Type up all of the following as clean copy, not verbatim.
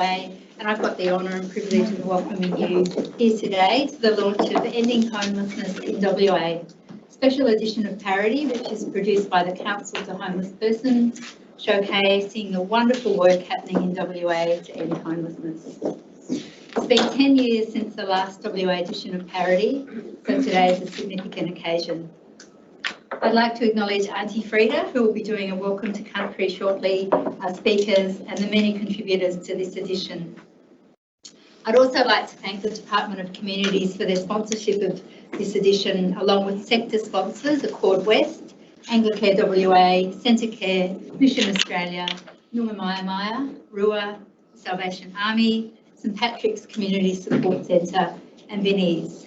And I've got the honour and privilege of welcoming you here today to the launch of Ending Homelessness in WA, special edition of Parity, which is produced by the Council to Homeless Persons, showcasing the wonderful work happening in WA to end homelessness. It's been 10 years since the last WA edition of Parity, so today is a significant occasion. I'd like to acknowledge Auntie Frida, who will be doing a welcome to country shortly, our speakers and the many contributors to this edition. I'd also like to thank the Department of Communities for their sponsorship of this edition, along with sector sponsors Accord West, Anglicare WA, Centrecare, Mission Australia, Noongar Maya, Rua, Salvation Army, St Patrick's Community Support Centre and Vinnie's.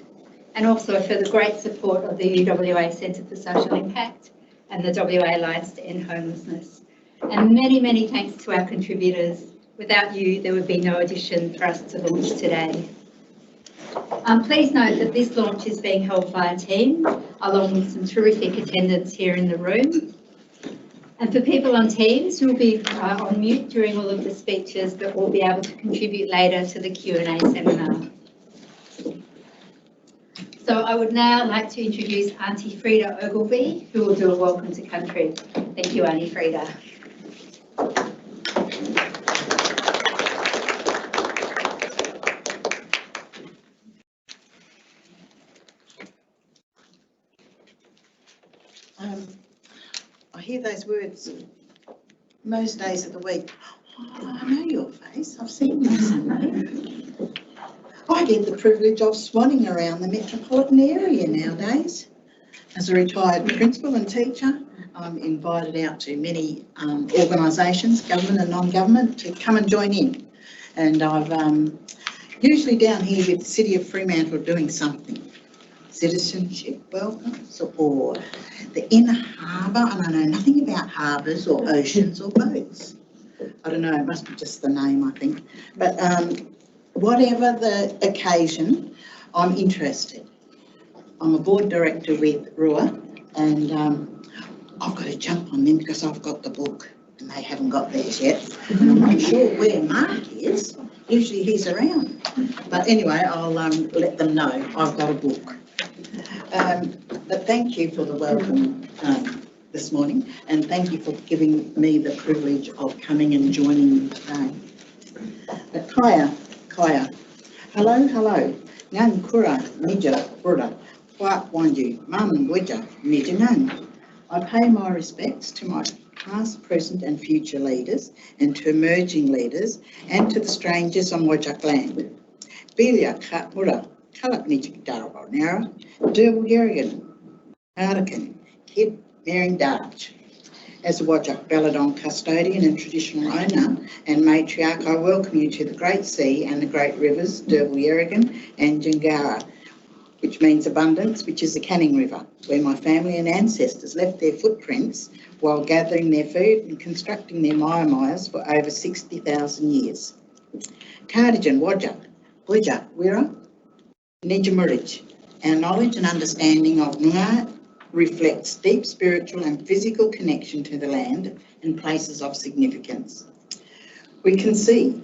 And also for the great support of the UWA Centre for Social Impact and the WA Alliance to End Homelessness. And many, many thanks to our contributors. Without you, there would be no edition for us to launch today. Please note that this launch is being held via Teams, along with some terrific attendance here in the room. And for people on Teams, you'll be on mute during all of the speeches, but will be able to contribute later to the Q&A seminar. So I would now like to introduce Auntie Frida Ogilvie, who will do a welcome to country. Thank you, Auntie Frida. I hear those words most days of the week. Oh, I know your face, I've seen you somewhere. I get the privilege of swanning around the metropolitan area nowadays. As a retired principal and teacher, I'm invited out to many organisations, government and non-government, to come and join in. And I've usually down here with the City of Fremantle doing something. Citizenship welcomes or the inner harbour, and I know nothing about harbours or oceans or boats. I don't know, it must be just the name, I think. But whatever the occasion, I'm interested. I'm a board director with Rua, and I've got to jump on them because I've got the book and they haven't got theirs yet. And I'm not sure where Mark is. Usually he's around. But anyway, I'll let them know I've got a book. But thank you for the welcome this morning, and thank you for giving me the privilege of coming and joining you today. But Kaya, hello, Ngan Kura, Nija Kura, Wak Wanju, Mam Wija, Nija Ngan. I pay my respects to my past, present and future leaders, and to emerging leaders, and to the strangers on Wajak land. Bilia Katmura, Kalak Nijik Darwa Nara, Durble Yerrigan, Artican, Kid Mering Darch. As a Wajak Belladon custodian and traditional owner and matriarch, I welcome you to the Great Sea and the Great Rivers, Durble Yerrigan and Jingara, which means abundance, which is the Canning River, where my family and ancestors left their footprints while gathering their food and constructing their Mayas for over 60,000 years. Cardigan Wajak, Wajak Wira, Nijamurich. Our knowledge and understanding of Noongar reflects deep spiritual and physical connection to the land and places of significance. We can see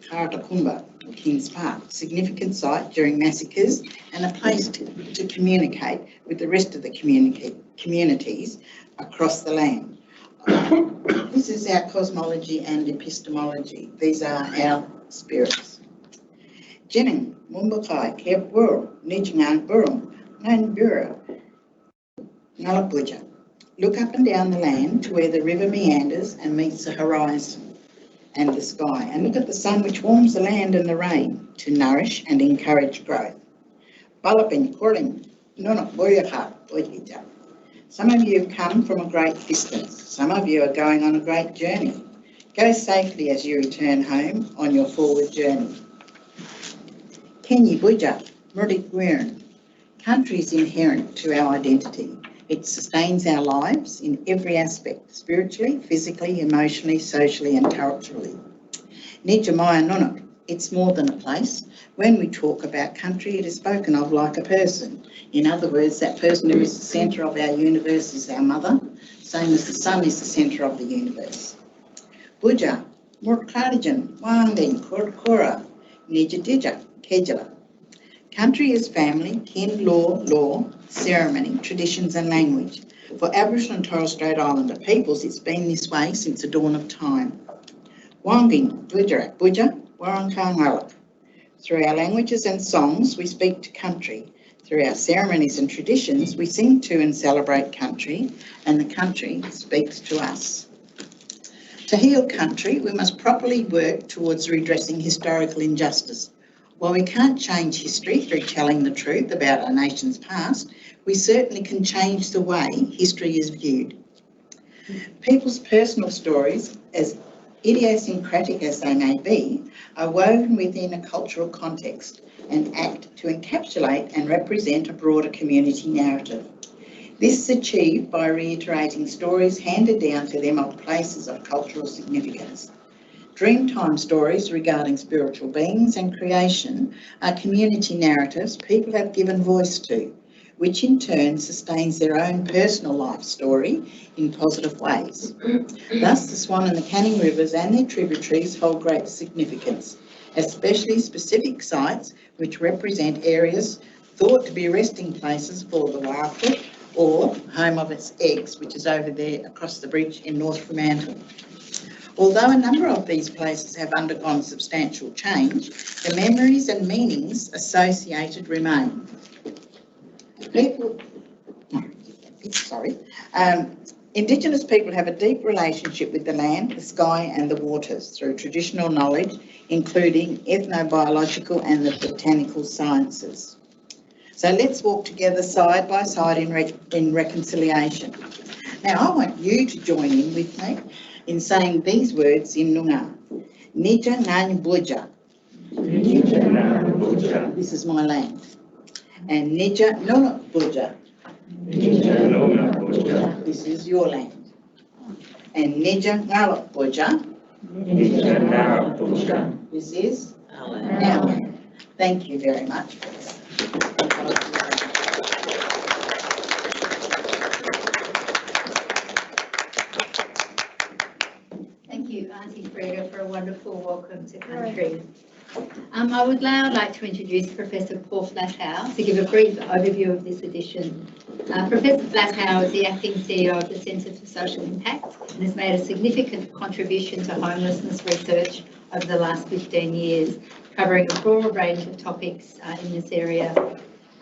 Karatakumba, or Kings Park, significant site during massacres and a place to communicate with the rest of the communities across the land. This is our cosmology and epistemology. These are our spirits. Jenning, Mumbakai, Kep Wurl, Nijingang Burum, Nanbura, Nalabuja. Look up and down the land to where the river meanders and meets the horizon and the sky, and look at the sun which warms the land and the rain to nourish and encourage growth. Balapin Koring, Nunuk Boyaka, Boyita. Some of you have come from a great distance. Some of you are going on a great journey. Go safely as you return home on your forward journey. Kenyi Buja, Murdik Wiran. Country is inherent to our identity. It sustains our lives in every aspect, spiritually, physically, emotionally, socially and culturally. Nijamaya Nunuk, it's more than a place. When we talk about country, it is spoken of like a person. In other words, that person who is the centre of our universe is our mother, same as the sun is the centre of the universe. Buja, Murkadijan, Wangin, Kurkura, Nijadija, Kejala. Country is family, kin, law, ceremony, traditions and language. For Aboriginal and Torres Strait Islander peoples, it's been this way since the dawn of time. Wangin, Bujarak, Buja, Warangkangalak. Through our languages and songs, we speak to country. Through our ceremonies and traditions, we sing to and celebrate country, and the country speaks to us. To heal country, we must properly work towards redressing historical injustice. While we can't change history through telling the truth about our nation's past, we certainly can change the way history is viewed. People's personal stories, as idiosyncratic as they may be, are woven within a cultural context and act to encapsulate and represent a broader community narrative. This is achieved by reiterating stories handed down to them of places of cultural significance. Dreamtime stories regarding spiritual beings and creation are community narratives people have given voice to, which in turn sustains their own personal life story in positive ways. Thus, the Swan and the Canning Rivers and their tributaries hold great significance, especially specific sites which represent areas thought to be resting places for the wildfoot or home of its eggs, which is over there across the bridge in North Fremantle. Although a number of these places have undergone substantial change, the memories and meanings associated remain. Indigenous people have a deep relationship with the land, the sky and the waters through traditional knowledge, including ethnobiological and the botanical sciences. So let's walk together side by side in reconciliation. Now I want you to join in with me in saying these words in Noongar. Nija Ngan Buja. This is my land. And Nija Nona Buja. This is your land. And Nija Ngalak Buja. This is our land. Thank you very much. Thank you, Auntie Freda, for a wonderful welcome to country. I would now like to introduce Professor Paul Flathow to give a brief overview of this edition. Professor Flathow is the acting CEO of the Centre for Social Impact and has made a significant contribution to homelessness research over the last 15 years, covering a broad range of topics in this area.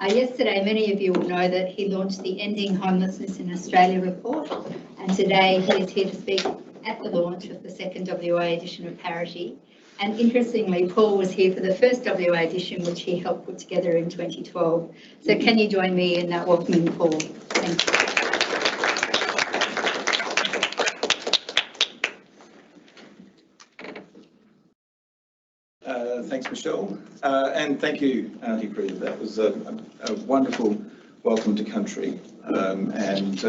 Yesterday, many of you will know that he launched the Ending Homelessness in Australia report, and today he is here to speak at the launch of the second WA edition of Parity. And interestingly, Paul was here for the first WA edition, which he helped put together in 2012. So can you join me in welcoming Paul? Thank you. Thanks, Michelle, and thank you, Auntie Freda. That was a wonderful welcome to country, and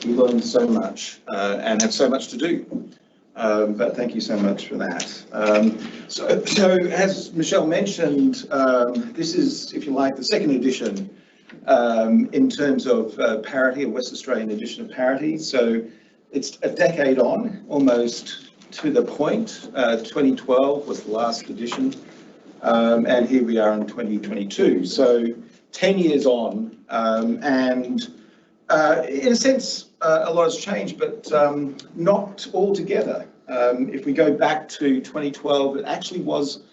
we learned so much and have so much to do. But thank you so much for that. So as Michelle mentioned, this is, if you like, the second edition in terms of Parity, a West Australian edition of Parity. So it's a decade on, almost to the point. 2012 was the last edition, and here we are in 2022. So 10 years on, and in a sense, a lot has changed, but not altogether. If we go back to 2012, it actually was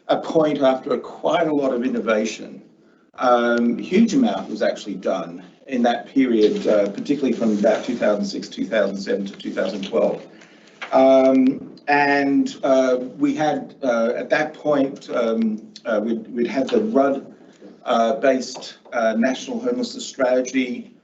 a point after quite a lot of innovation. Huge amount was actually done in that period, particularly from about 2006, 2007 to 2012. And we had, at that point, we'd had the RUD-based National Homelessness Strategy.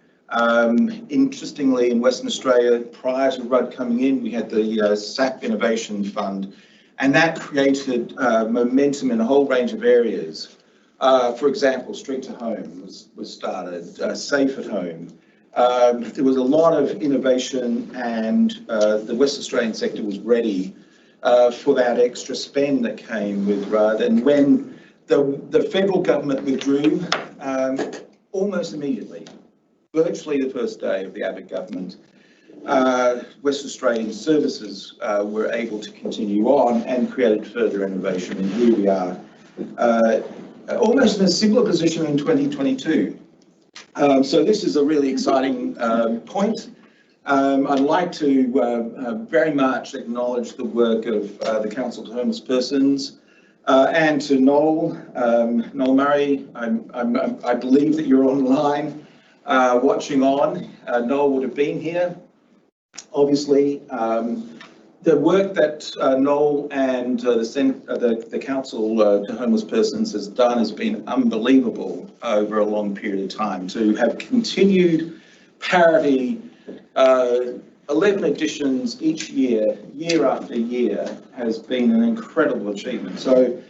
Interestingly, in Western Australia, prior to RUD coming in, we had the SAP Innovation Fund, and that created momentum in a whole range of areas. For example, Street to Home was started, Safe at Home. There was a lot of innovation, and the West Australian sector was ready for that extra spend that came with RUD. And when the federal government withdrew, almost immediately, virtually the first day of the Abbott government, West Australian services were able to continue on and created further innovation. And here we are, almost in a similar position in 2022. So this is a really exciting point. I'd like to very much acknowledge the work of the Council to Homeless Persons and to Noel Murray. I believe that you're online watching on. Noel would have been here. Obviously, the work that Noel and the Council to Homeless Persons has done has been unbelievable over a long period of time. To have continued Parity, 11 editions each year, year after year, has been an incredible achievement. So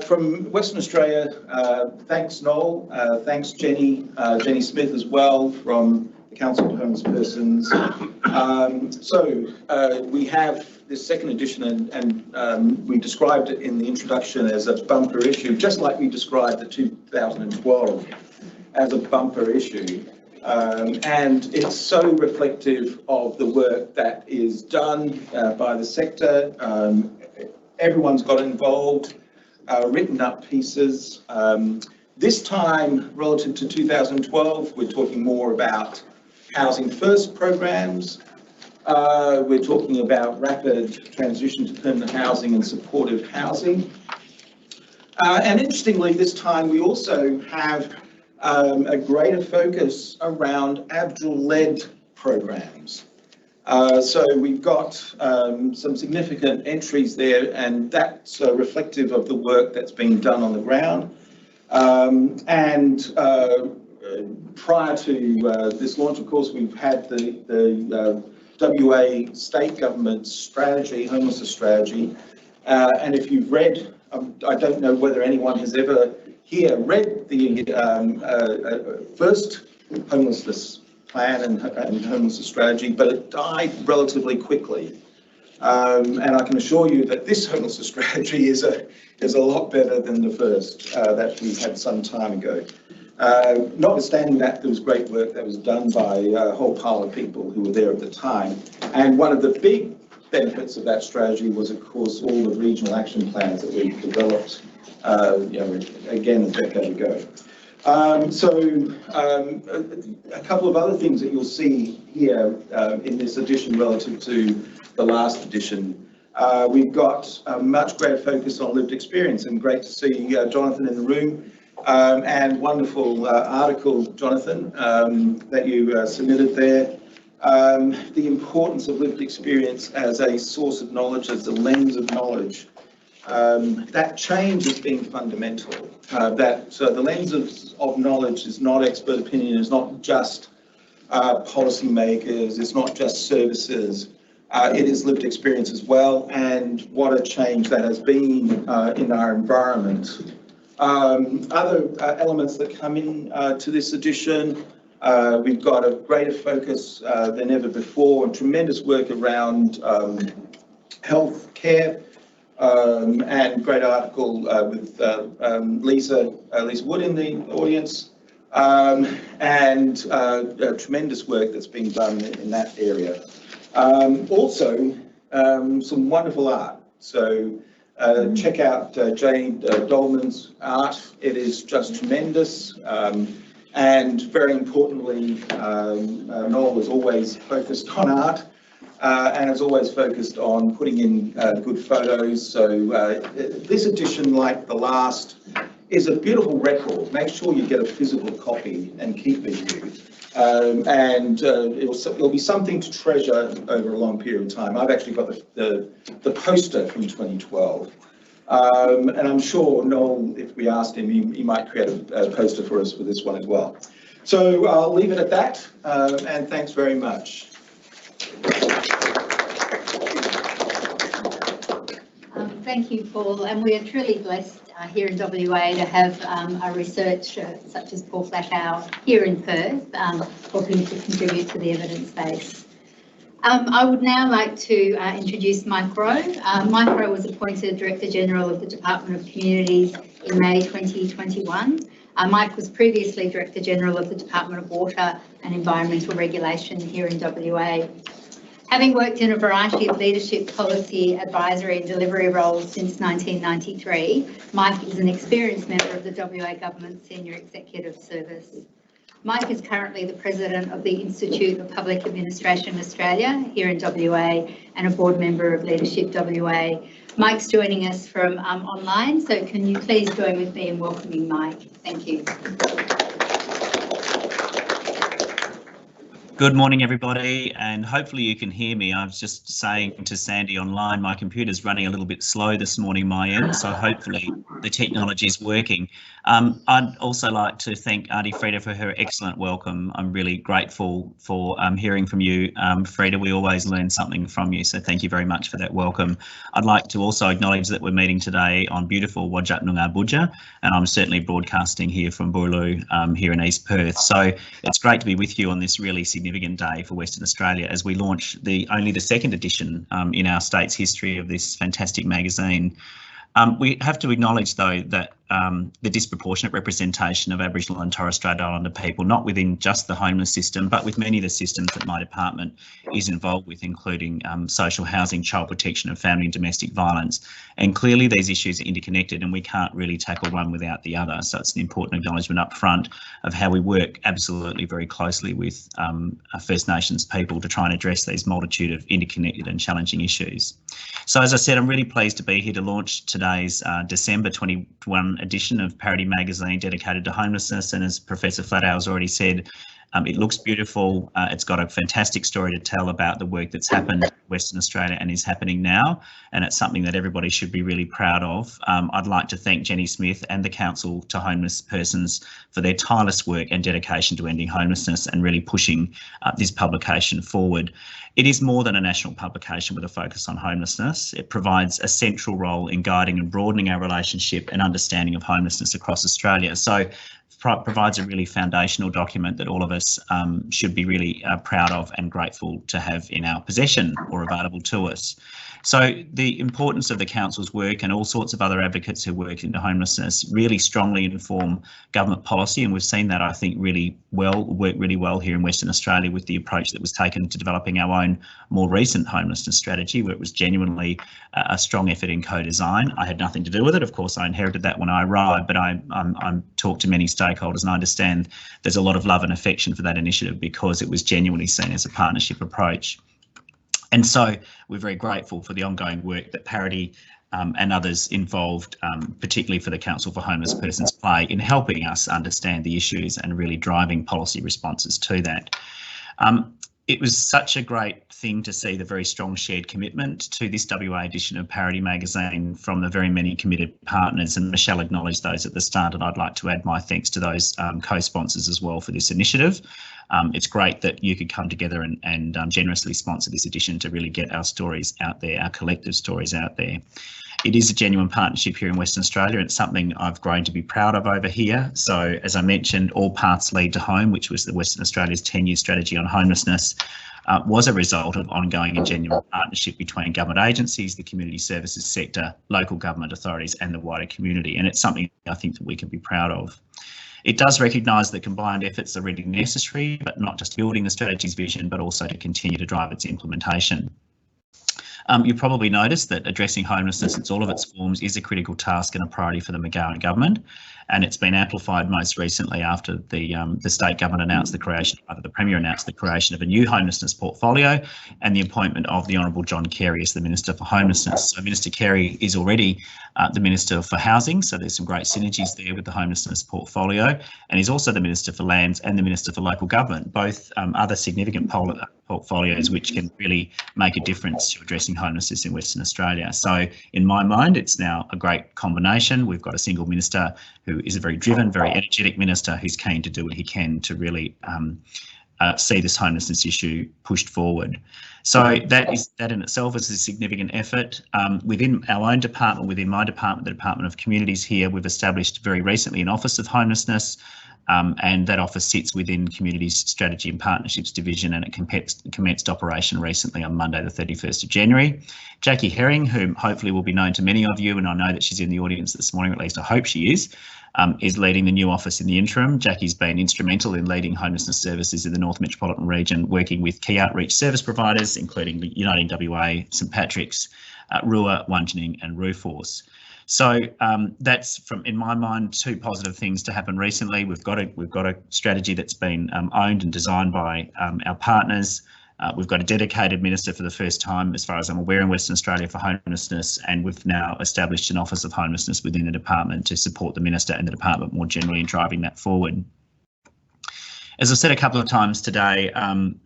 from Western Australia, thanks Noel, thanks Jenny Smith as well from the Council to Homeless Persons. We have this second edition, and we described it in the introduction as a bumper issue, just like we described the 2012 as a bumper issue. And it's so reflective of the work that is done by the sector. Everyone's got involved, written up pieces. This time, relative to 2012, we're talking more about housing first programs. We're talking about rapid transition to permanent housing and supportive housing. And interestingly, this time we also have a greater focus around Aboriginal-led programs. So we've got some significant entries there, and that's reflective of the work that's been done on the ground. Prior to this launch, of course, we've had the WA state government strategy, homelessness strategy, and if you've read, I don't know whether anyone has ever here read the first homelessness plan and homelessness strategy, but it died relatively quickly. And I can assure you that this homelessness strategy is a lot better than the first that we had some time ago. Notwithstanding that, there was great work that was done by a whole pile of people who were there at the time. And one of the big benefits of that strategy was, of course, all the regional action plans that we developed, again, a decade ago. A couple of other things that you'll see here in this edition relative to the last edition. We've got a much greater focus on lived experience, and great to see Jonathan in the room. And wonderful article, Jonathan, that you submitted there. The importance of lived experience as a source of knowledge, as a lens of knowledge. That change has been fundamental. The lens of knowledge is not expert opinion, it's not just policy makers, it's not just services. It is lived experience as well, and what a change that has been in our environment. Other elements that come in to this edition, we've got a greater focus than ever before, and tremendous work around health care, and great article with Lisa Wood in the audience, and tremendous work that's been done in that area. Also, some wonderful art. So check out Jane Dolman's art. It is just tremendous. And very importantly, Noel is always focused on art and is always focused on putting in good photos. So this edition, like the last, is a beautiful record. Make sure you get a physical copy and keep it with you. It'll be something to treasure over a long period of time. I've actually got the poster from 2012. And I'm sure Noel, if we asked him, he might create a poster for us for this one as well. So I'll leave it at that, and thanks very much. Thank you, Paul, and we are truly blessed here in WA to have a researcher such as Paul Flashow here in Perth, helping to contribute to the evidence base. I would now like to introduce Mike Rowe. Mike Rowe was appointed Director General of the Department of Communities in May 2021. Mike was previously Director General of the Department of Water and Environmental Regulation here in WA. Having worked in a variety of leadership, policy, advisory and delivery roles since 1993, Mike is an experienced member of the WA Government Senior Executive Service. Mike is currently the President of the Institute of Public Administration Australia here in WA and a board member of Leadership WA. Mike's joining us from online, so can you please join with me in welcoming Mike? Thank you. Good morning, everybody, and hopefully you can hear me. I was just saying to Sandy online, my computer's running a little bit slow this morning, my end, so hopefully the technology is working. I'd also like to thank Auntie Freda for her excellent welcome. I'm really grateful for hearing from you, Freda. We always learn something from you, so thank you very much for that welcome. I'd like to also acknowledge that we're meeting today on beautiful Wajak Noongar Budja, and I'm certainly broadcasting here from Boorloo here in East Perth. So it's great to be with you on this really significant day for Western Australia as we launch only the second edition in our state's history of this fantastic magazine. We have to acknowledge, though, that the disproportionate representation of Aboriginal and Torres Strait Islander people, not within just the homeless system, but with many of the systems that my department is involved with, including social housing, child protection and family and domestic violence. And clearly these issues are interconnected and we can't really tackle one without the other. So it's an important acknowledgement up front of how we work absolutely very closely with First Nations people to try and address these multitude of interconnected and challenging issues. So as I said, I'm really pleased to be here to launch today's December 21 edition of Parity magazine dedicated to homelessness, and as Professor Flathow has already said, it looks beautiful. It's got a fantastic story to tell about the work that's happened in Western Australia and is happening now, and it's something that everybody should be really proud of. I'd like to thank Jenny Smith and the Council to Homeless Persons for their tireless work and dedication to ending homelessness and really pushing this publication forward. It is more than a national publication with a focus on homelessness. It provides a central role in guiding and broadening our relationship and understanding of homelessness across Australia. So provides a really foundational document that all of us should be really proud of and grateful to have in our possession or available to us. So the importance of the Council's work and all sorts of other advocates who work into homelessness really strongly inform government policy, and we've seen that, I think, work really well here in Western Australia with the approach that was taken to developing our own more recent homelessness strategy, where it was genuinely a strong effort in co-design. I had nothing to do with it. Of course, I inherited that when I arrived, but I'm talked to many stakeholders and I understand there's a lot of love and affection for that initiative because it was genuinely seen as a partnership approach. And so we're very grateful for the ongoing work that Parity and others involved, particularly for the Council for Homeless Persons, play in helping us understand the issues and really driving policy responses to that. It was such a great thing to see the very strong shared commitment to this WA edition of Parity magazine from the very many committed partners, and Michelle acknowledged those at the start, and I'd like to add my thanks to those co-sponsors as well for this initiative. It's great that you could come together and generously sponsor this edition to really get our stories out there, our collective stories out there. It is a genuine partnership here in Western Australia. It's something I've grown to be proud of over here. So as I mentioned, All Paths Lead to Home, which was the Western Australia's 10-year strategy on homelessness, was a result of ongoing and genuine partnership between government agencies, the community services sector, local government authorities and the wider community. And it's something I think that we can be proud of. It does recognise that combined efforts are really necessary, but not just building the strategy's vision, but also to continue to drive its implementation. You probably noticed that addressing homelessness in all of its forms is a critical task and a priority for the McGowan government, and it's been amplified most recently after the state government announced the creation, either the Premier announced the creation of a new homelessness portfolio and the appointment of the Honourable John Carey as the Minister for Homelessness. So Minister Carey is already the Minister for Housing, so there's some great synergies there with the homelessness portfolio, and he's also the Minister for Lands and the Minister for Local Government, both other significant portfolios which can really make a difference to addressing homelessness in Western Australia. So in my mind, it's now a great combination. We've got a single minister who is a very driven, very energetic minister who's keen to do what he can to really see this homelessness issue pushed forward. So that in itself is a significant effort. Within our own department, within my department, the Department of Communities here, we've established very recently an Office of Homelessness. and that office sits within Communities Strategy and Partnerships Division, and it commenced operation recently on Monday the 31st of January. Jackie Herring, whom hopefully will be known to many of you, and I know that she's in the audience this morning, at least I hope she is leading the new office in the interim. Jackie's been instrumental in leading homelessness services in the North Metropolitan region, working with key outreach service providers, including the Uniting WA, St Patrick's, Rua, Wangening and Ruforce. So that's, in my mind, two positive things to happen recently. We've got a strategy that's been owned and designed by our partners. We've got a dedicated minister for the first time, as far as I'm aware, in Western Australia for homelessness, and we've now established an Office of Homelessness within the department to support the minister and the department more generally in driving that forward. As I've said a couple of times today,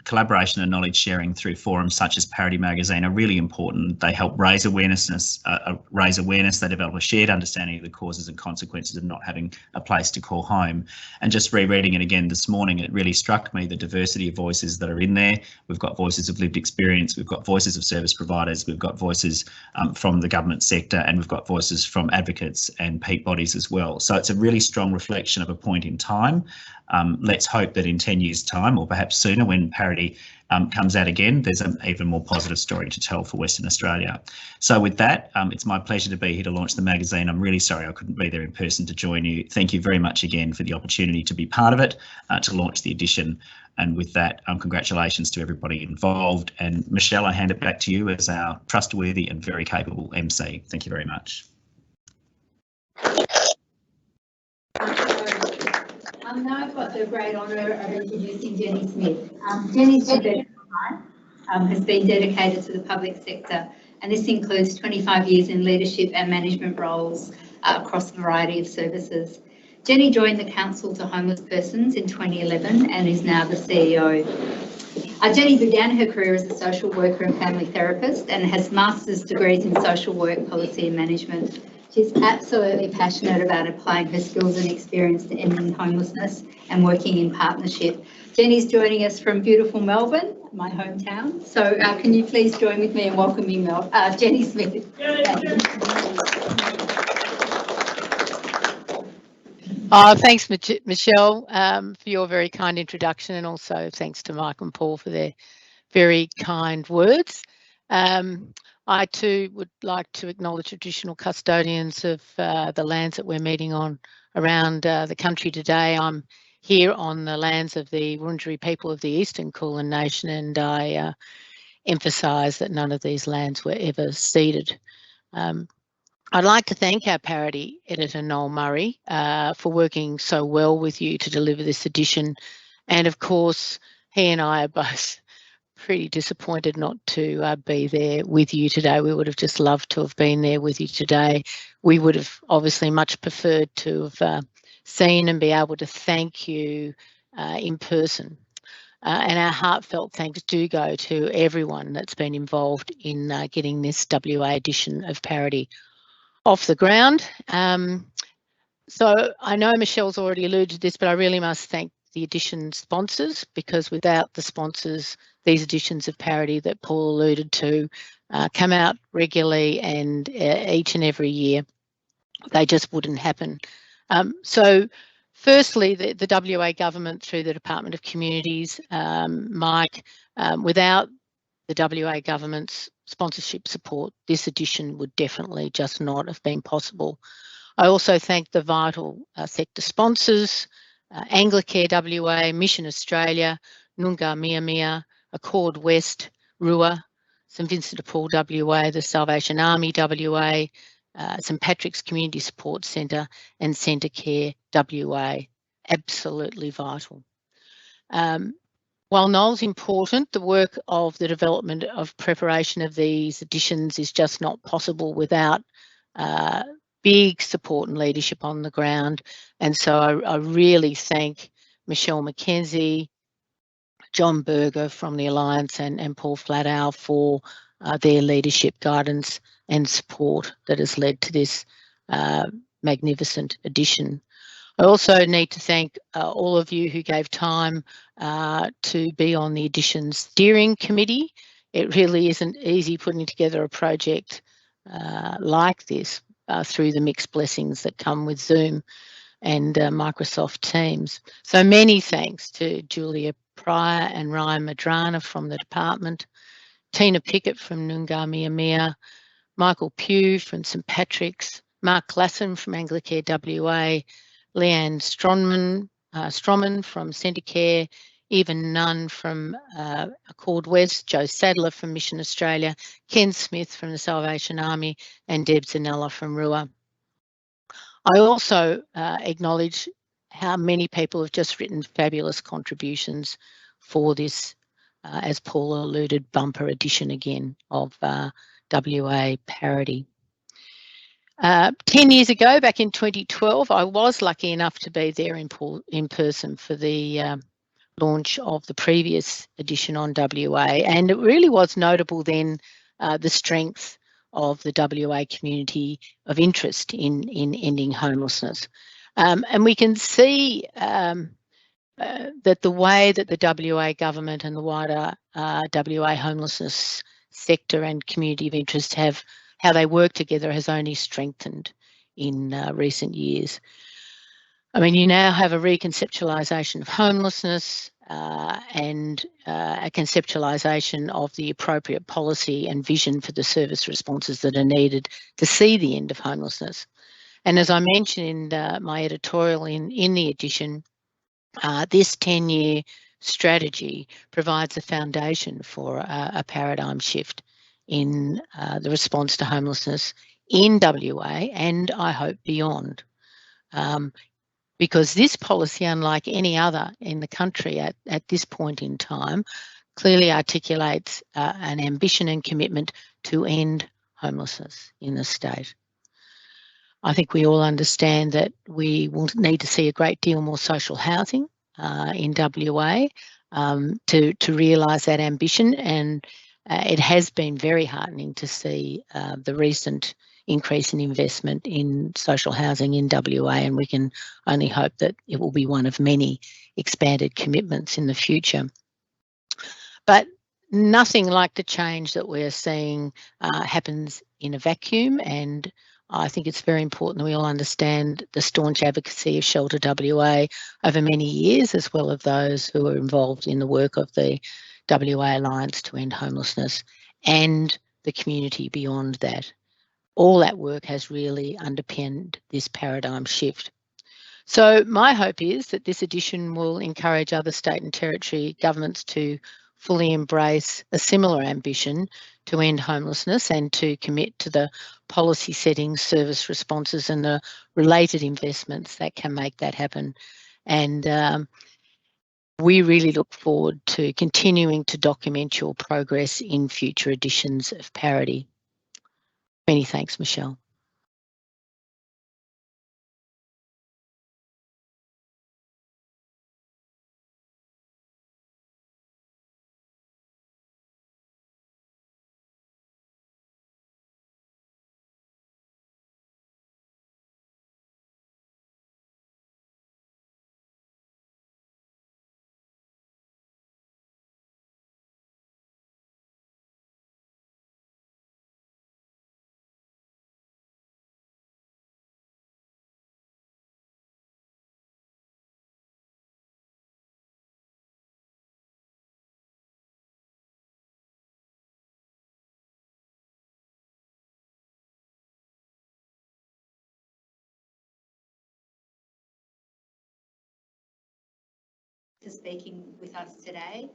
collaboration and knowledge sharing through forums such as Parity magazine are really important. They help raise awareness. They develop a shared understanding of the causes and consequences of not having a place to call home. And just rereading it again this morning, it really struck me the diversity of voices that are in there. We've got voices of lived experience, we've got voices of service providers, we've got voices from the government sector, and we've got voices from advocates and peak bodies as well. So it's a really strong reflection of a point in time. Let's hope that in 10 years' time, or perhaps sooner, when Parity comes out again, there's an even more positive story to tell for Western Australia. So with that, it's my pleasure to be here to launch the magazine. I'm really sorry I couldn't be there in person to join you. Thank you very much again for the opportunity to be part of it, to launch the edition. And with that, congratulations to everybody involved. And Michelle, I hand it back to you as our trustworthy and very capable MC. Thank you very much. Now I've got the great honour of introducing Jenny Smith. Jenny's has been dedicated to the public sector, and this includes 25 years in leadership and management roles across a variety of services. Jenny joined the Council to Homeless Persons in 2011 and is now the CEO. Jenny began her career as a social worker and family therapist and has master's degrees in social work, policy and management. She's absolutely passionate about applying her skills and experience to ending homelessness and working in partnership. Jenny's joining us from beautiful Melbourne, my hometown. So can you please join with me in welcoming Jenny Smith? Thanks, Michelle, for your very kind introduction, and also thanks to Mike and Paul for their very kind words. I too would like to acknowledge traditional custodians of the lands that we're meeting on around the country today. I'm here on the lands of the Wurundjeri people of the Eastern Kulin Nation, and I emphasise that none of these lands were ever ceded. I'd like to thank our Parity editor, Noel Murray, for working so well with you to deliver this edition. And of course, he and I are both pretty disappointed not to be there with you today. We would have just loved to have been there with you today. We would have obviously much preferred to have seen and be able to thank you in person. And our heartfelt thanks do go to everyone that's been involved in getting this WA edition of Parity off the ground. So I know Michelle's already alluded to this, but I really must thank the edition sponsors, because without the sponsors, these editions of Parity that Paul alluded to come out regularly and each and every year. They just wouldn't happen. So firstly, the WA government through the Department of Communities, Mike, without the WA government's sponsorship support, this edition would definitely just not have been possible. I also thank the vital sector sponsors, Anglicare WA, Mission Australia, Noongar Mia, Accord West, Rua, St Vincent de Paul WA, the Salvation Army WA, St Patrick's Community Support Centre and Centre Care WA. Absolutely vital. While Noel's important, the work of the development of preparation of these editions is just not possible without big support and leadership on the ground. And so I really thank Michelle McKenzie, John Berger from the Alliance and Paul Flatow for their leadership, guidance and support that has led to this magnificent edition. I also need to thank all of you who gave time to be on the edition steering committee. It really isn't easy putting together a project like this through the mixed blessings that come with Zoom. and Microsoft Teams. So many thanks to Julia Pryor and Ryan Madrana from the department, Tina Pickett from Noongar, Michael Pugh from St Patrick's, Mark Glasson from Anglicare WA, Leanne Stroman from Centacare, Evan Nunn from Accord West, Joe Sadler from Mission Australia, Ken Smith from the Salvation Army, and Deb Zanella from RUA. I also acknowledge how many people have just written fabulous contributions for this, as Paul alluded, bumper edition again of WA Parity. 10 years ago, back in 2012, I was lucky enough to be there in person for the launch of the previous edition on WA, and it really was notable then the strength of the WA community of interest in ending homelessness. And we can see that the way that the WA government and the wider WA homelessness sector and community of interest how they work together has only strengthened in recent years. I mean, you now have a reconceptualisation of homelessness and a conceptualisation of the appropriate policy and vision for the service responses that are needed to see the end of homelessness. And as I mentioned in my editorial in the edition, this 10-year strategy provides a foundation for a paradigm shift in the response to homelessness in WA and I hope beyond. Because this policy, unlike any other in the country at this point in time, clearly articulates an ambition and commitment to end homelessness in the state. I think we all understand that we will need to see a great deal more social housing in WA to realise that ambition, and it has been very heartening to see the recent increase in investment in social housing in WA, and we can only hope that it will be one of many expanded commitments in the future. But nothing like the change that we're seeing happens in a vacuum, and I think it's very important that we all understand the staunch advocacy of Shelter WA over many years, as well as those who are involved in the work of the WA Alliance to End Homelessness and the community beyond that. All that work has really underpinned this paradigm shift. So my hope is that this edition will encourage other state and territory governments to fully embrace a similar ambition to end homelessness and to commit to the policy settings, service responses and the related investments that can make that happen. And we really look forward to continuing to document your progress in future editions of Parity. Many thanks, Michelle. For speaking with us today.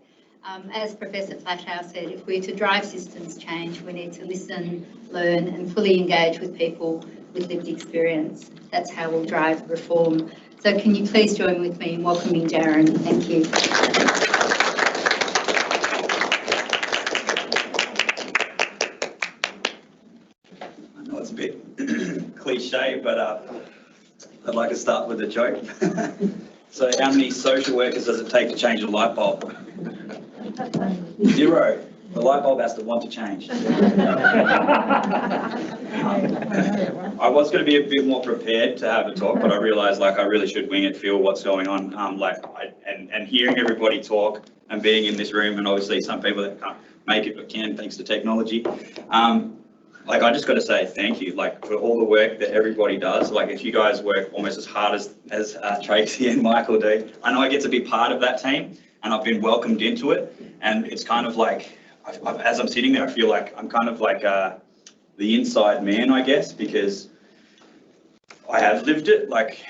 As Professor Flathouse said, if we're to drive systems change, we need to listen, learn and fully engage with people with lived experience. That's how we'll drive reform. So can you please join with me in welcoming Darren? Thank you. I know it's a bit cliche, but I'd like to start with a joke. So how many social workers does it take to change a light bulb? 0. The light bulb has to want to change. I was going to be a bit more prepared to have a talk, but I realised I really should wing it, feel what's going on, and hearing everybody talk and being in this room, and obviously some people that can't make it but can thanks to technology. like, I just got to say thank you, like, for all the work that everybody does. Like, if you guys work almost as hard as Tracy and Michael do, I know I get to be part of that team, and I've been welcomed into it. And it's kind of like, as I'm sitting there, I feel like I'm kind of like the inside man, I guess, because I have lived it. Like,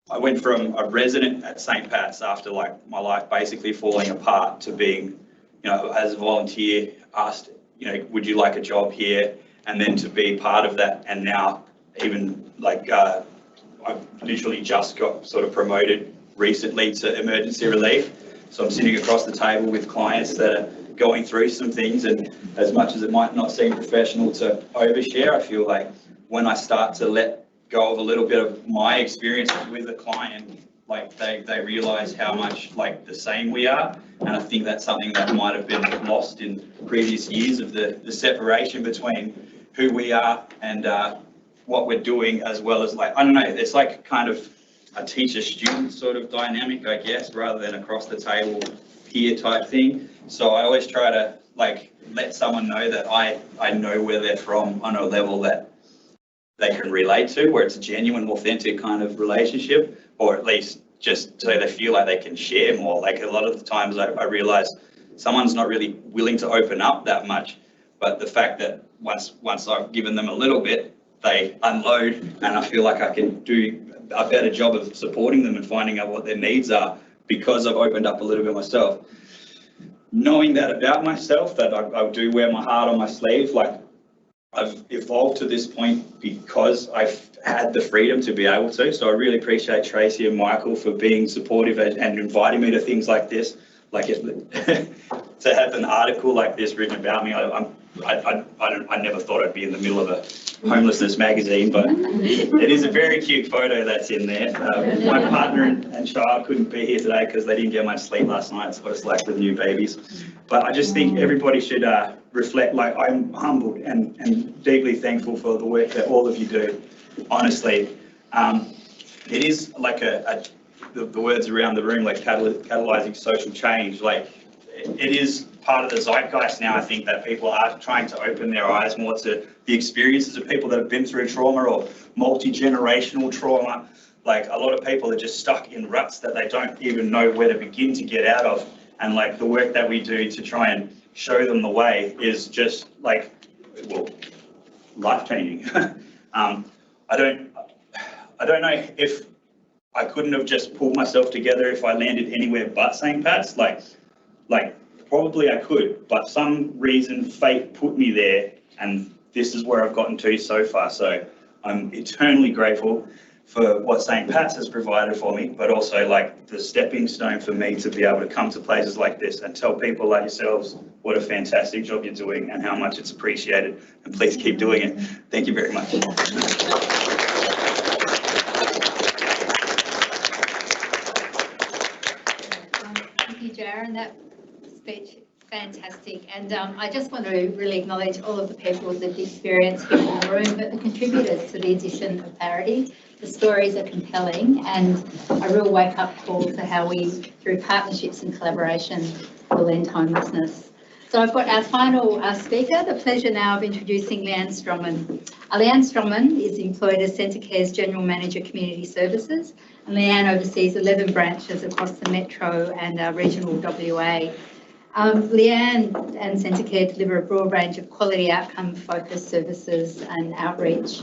I went from a resident at St. Pat's after like my life basically falling apart to being, you know, as a volunteer asked, you know, would you like a job here? And then to be part of that. And now even like I've literally just got sort of promoted recently to emergency relief. So I'm sitting across the table with clients that are going through some things, and as much as it might not seem professional to overshare, I feel like when I start to let go of a little bit of my experience with a client, like they realize how much like the same we are. And I think that's something that might have been lost in previous years, of the separation between who we are and what we're doing, as well as like, I don't know, it's like kind of a teacher-student sort of dynamic, I guess, rather than across the table peer type thing. So I always try to like let someone know that I know where they're from on a level that they can relate to, where it's a genuine, authentic kind of relationship, or at least just so they feel like they can share more. Like a lot of the times I realize someone's not really willing to open up that much, but the fact that once I've given them a little bit, they unload, and I feel like I can do a better job of supporting them and finding out what their needs are, because I've opened up a little bit myself. Knowing that about myself, that I do wear my heart on my sleeve, like I've evolved to this point because I've had the freedom to be able to. So I really appreciate Tracy and Michael for being supportive and inviting me to things like this. Like if to have an article like this written about me, I never thought I'd be in the middle of a homelessness magazine, but it is a very cute photo that's in there. My partner and child couldn't be here today because they didn't get much sleep last night. It's what it's like with new babies. But I just think everybody should reflect, like I'm humbled and deeply thankful for the work that all of you do. Honestly, it is like the words around the room, like catalyzing social change. Like it is part of the zeitgeist now. I think that people are trying to open their eyes more to the experiences of people that have been through trauma or multi-generational trauma. Like a lot of people are just stuck in ruts that they don't even know where to begin to get out of. And like the work that we do to try and show them the way is just like, well, life-changing. I don't know if I couldn't have just pulled myself together if I landed anywhere but St. Pat's. Like probably I could, but some reason fate put me there, and this is where I've gotten to so far. So I'm eternally grateful for what St. Pat's has provided for me, but also like the stepping stone for me to be able to come to places like this and tell people like yourselves what a fantastic job you're doing and how much it's appreciated. And please keep doing it. Thank you very much. Thank you, Jaron. That speech, fantastic. And I just want to really acknowledge all of the people with the experience here in the room, but the contributors to the edition of Parity. The stories are compelling and a real wake-up call to how we, through partnerships and collaboration, will end homelessness. So I've got our final speaker, the pleasure now of introducing Leanne Strongman. Leanne Strongman is employed as Centrecare's General Manager Community Services, and Leanne oversees 11 branches across the Metro and regional WA. Leanne and Centrecare deliver a broad range of quality outcome-focused services and outreach.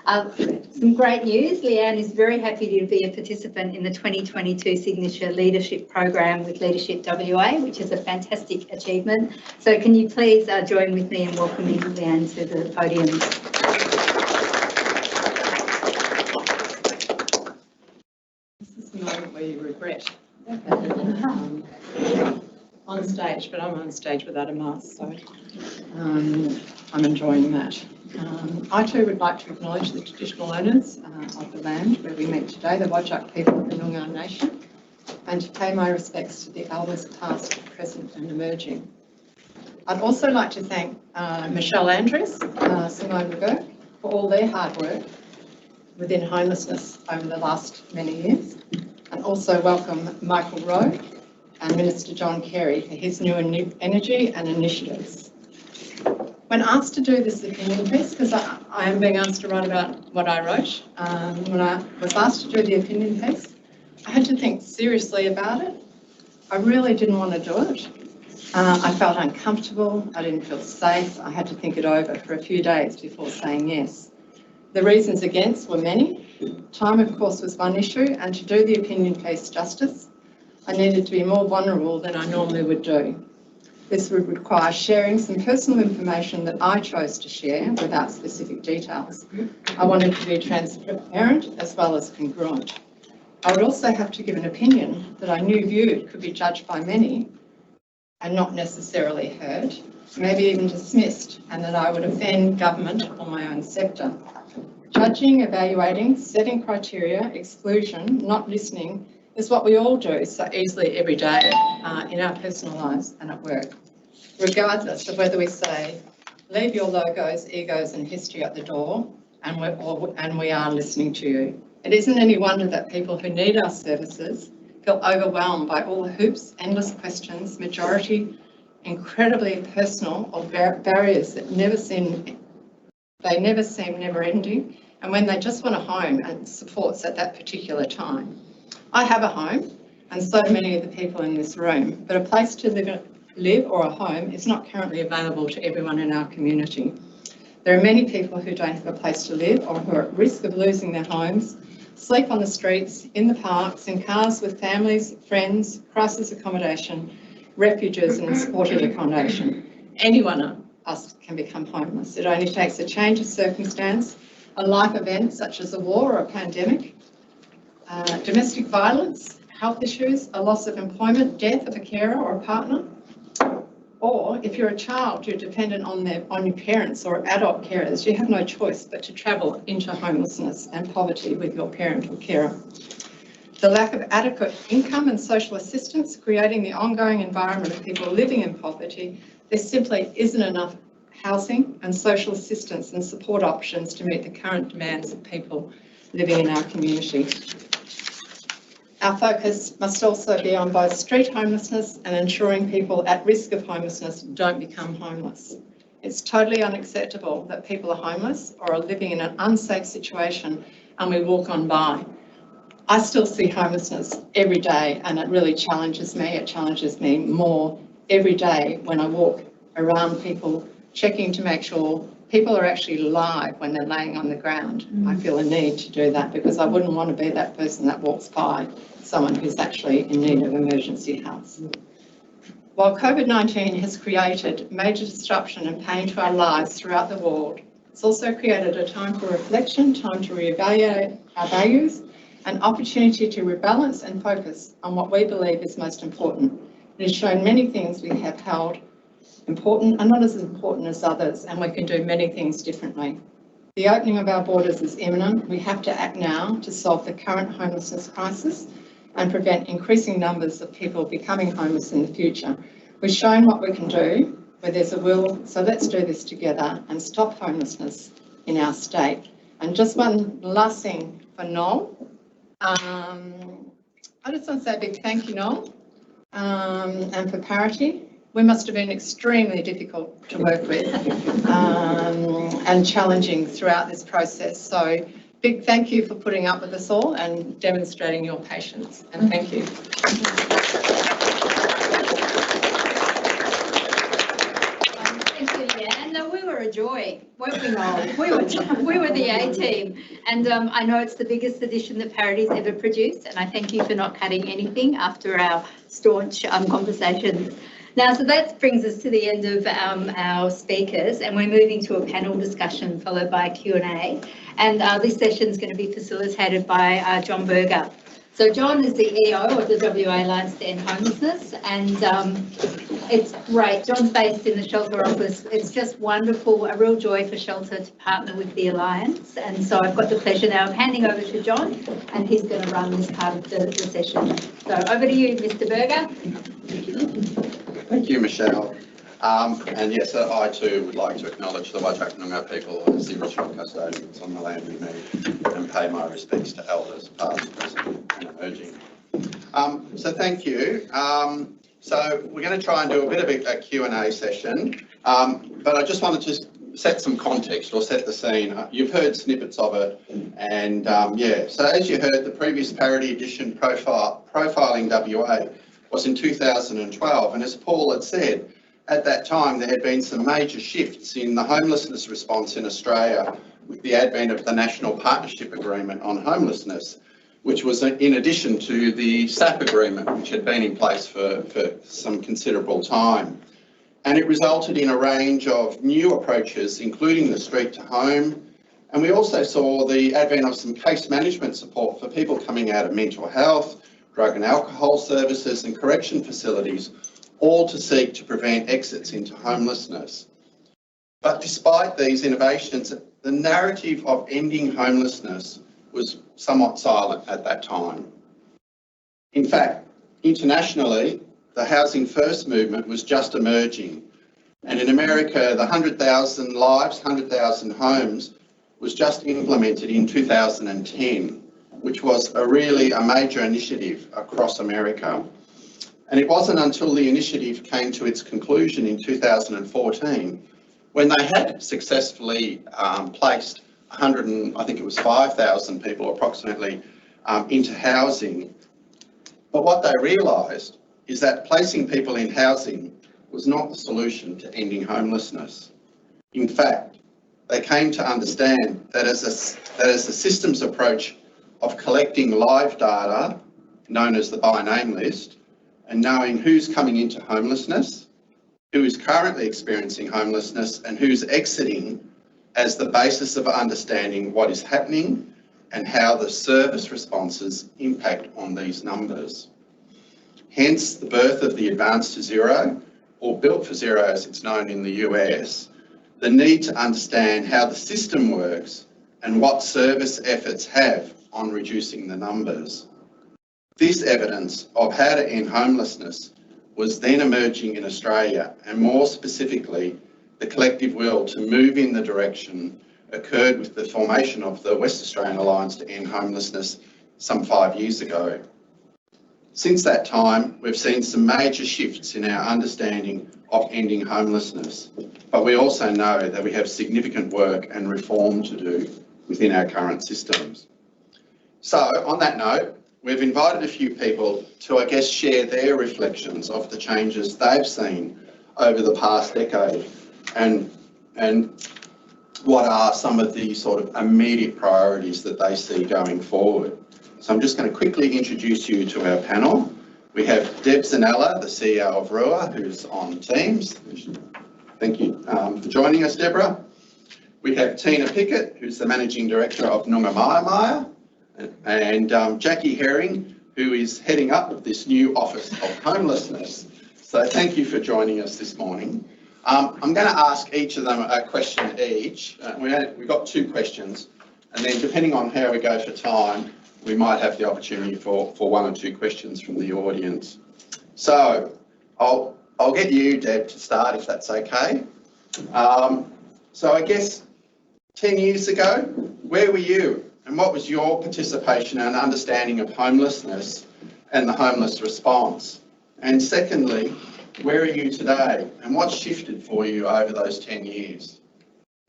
Some great news. Leanne is very happy to be a participant in the 2022 Signature Leadership Program with Leadership WA, which is a fantastic achievement. So can you please join with me in welcoming Leanne to the podium. This is the moment where you regret on stage, but I'm on stage without a mask, so I'm enjoying that. I too would like to acknowledge the traditional owners of the land where we meet today, the Whadjuk people of the Noongar Nation, and to pay my respects to the elders past, present and emerging. I'd also like to thank Michelle Andrews, Simone McGurk, for all their hard work within homelessness over the last many years, and also welcome Michael Rowe and Minister John Kerry for his new energy and initiatives. When asked to do this opinion piece, because I am being asked to write about what I wrote, when I was asked to do the opinion piece, I had to think seriously about it. I really didn't want to do it. I felt uncomfortable, I didn't feel safe. I had to think it over for a few days before saying yes. The reasons against were many. Time, of course, was one issue, and to do the opinion piece justice, I needed to be more vulnerable than I normally would do. This would require sharing some personal information that I chose to share without specific details. I wanted to be transparent as well as congruent. I would also have to give an opinion that I knew viewed could be judged by many and not necessarily heard, maybe even dismissed, and that I would offend government or my own sector. Judging, evaluating, setting criteria, exclusion, not listening is what we all do so easily every day in our personal lives and at work, regardless of whether we say, leave your logos, egos and history at the door and we are listening to you. It isn't any wonder that people who need our services feel overwhelmed by all the hoops, endless questions, majority incredibly personal or barriers that never seem never ending, and when they just want a home and supports at that particular time. I have a home, and so do many of the people in this room, but a place to live or a home is not currently available to everyone in our community. There are many people who don't have a place to live or who are at risk of losing their homes, sleep on the streets, in the parks, in cars with families, friends, crisis accommodation, refuges and supported accommodation. Anyone of us can become homeless. It only takes a change of circumstance, a life event such as a war or a pandemic, domestic violence, health issues, a loss of employment, death of a carer or a partner, or if you're a child, you're dependent on your parents or adult carers, you have no choice but to travel into homelessness and poverty with your parent or carer. The lack of adequate income and social assistance, creating the ongoing environment of people living in poverty, there simply isn't enough housing and social assistance and support options to meet the current demands of people living in our community. Our focus must also be on both street homelessness and ensuring people at risk of homelessness don't become homeless. It's totally unacceptable that people are homeless or are living in an unsafe situation and we walk on by. I still see homelessness every day and it really challenges me. It challenges me more every day when I walk around people, checking to make sure people are actually alive when they're laying on the ground. I feel a need to do that because I wouldn't want to be that person that walks by someone who's actually in need of emergency help. While COVID-19 has created major disruption and pain to our lives throughout the world, it's also created a time for reflection, time to reevaluate our values, an opportunity to rebalance and focus on what we believe is most important. It has shown many things we have held important and not as important as others, and we can do many things differently. The opening of our borders is imminent. We have to act now to solve the current homelessness crisis and prevent increasing numbers of people becoming homeless in the future. We've shown what we can do where there's a will, so let's do this together and stop homelessness in our state. And just one last thing for Noel. I just want to say a big thank you, Noel, and for Parity. We must have been extremely difficult to work with and challenging throughout this process. So big thank you for putting up with us all and demonstrating your patience, and thank you. Thank you, Leanne. No, we were a joy, weren't we, Noel? We were the A-team, and I know it's the biggest edition that Parity's ever produced, and I thank you for not cutting anything after our staunch conversations. Now, so that brings us to the end of our speakers, and we're moving to a panel discussion followed by a Q&A. And this session is going to be facilitated by John Berger. So John is the EO of the WA Alliance to End Homelessness, and it's great. John's based in the Shelter office. It's just wonderful, a real joy for Shelter to partner with the Alliance. And so I've got the pleasure now of handing over to John, and he's going to run this part of the session. So over to you, Mr. Berger. Thank you, Michelle. And yes, I too would like to acknowledge the Whadjuk Noongar people as the original custodians on the land we meet and pay my respects to elders, past, present and emerging. So thank you. So we're going to try and do a bit of a Q&A session. But I just wanted to set some context or set the scene. You've heard snippets of it, and yeah, so as you heard, the previous Parity edition Profiling WA was in 2012, and as Paul had said, at that time there had been some major shifts in the homelessness response in Australia with the advent of the National Partnership Agreement on Homelessness, which was in addition to the SAP agreement, which had been in place for some considerable time. And it resulted in a range of new approaches, including the street to home. And we also saw the advent of some case management support for people coming out of mental health, drug and alcohol services and correction facilities, all to seek to prevent exits into homelessness. But despite these innovations, the narrative of ending homelessness was somewhat silent at that time. In fact, internationally, the Housing First movement was just emerging. And in America, the 100,000 lives, 100,000 homes was just implemented in 2010, which was really a major initiative across America. And it wasn't until the initiative came to its conclusion in 2014 when they had successfully placed 5,000 people approximately into housing. But what they realised is that placing people in housing was not the solution to ending homelessness. In fact, they came to understand that as a systems approach of collecting live data, known as the by name list, and knowing who's coming into homelessness, who is currently experiencing homelessness, and who's exiting as the basis of understanding what is happening and how the service responses impact on these numbers. Hence the birth of the Advanced to Zero, or Built for Zero as it's known in the US, the need to understand how the system works and what service efforts have on reducing the numbers. This evidence of how to end homelessness was then emerging in Australia, and more specifically, the collective will to move in the direction occurred with the formation of the West Australian Alliance to End Homelessness some 5 years ago. Since that time, we've seen some major shifts in our understanding of ending homelessness, but we also know that we have significant work and reform to do within our current systems. So on that note, we've invited a few people to, I guess, share their reflections of the changes they've seen over the past decade and what are some of the sort of immediate priorities that they see going forward. So I'm just going to quickly introduce you to our panel. We have Deb Zanella, the CEO of RUA, who's on Teams. Thank you for joining us, Deborah. We have Tina Pickett, who's the Managing Director of Noongar Maya, and Jackie Herring, who is heading up this new Office of Homelessness. So thank you for joining us this morning. I'm going to ask each of them a question each. We've got 2 questions, and then depending on how we go for time, we might have the opportunity for 1 or 2 questions from the audience. So I'll get you, Deb, to start if that's okay. So I guess 10 years ago, where were you and what was your participation and understanding of homelessness and the homeless response? And secondly, where are you today and what's shifted for you over those 10 years?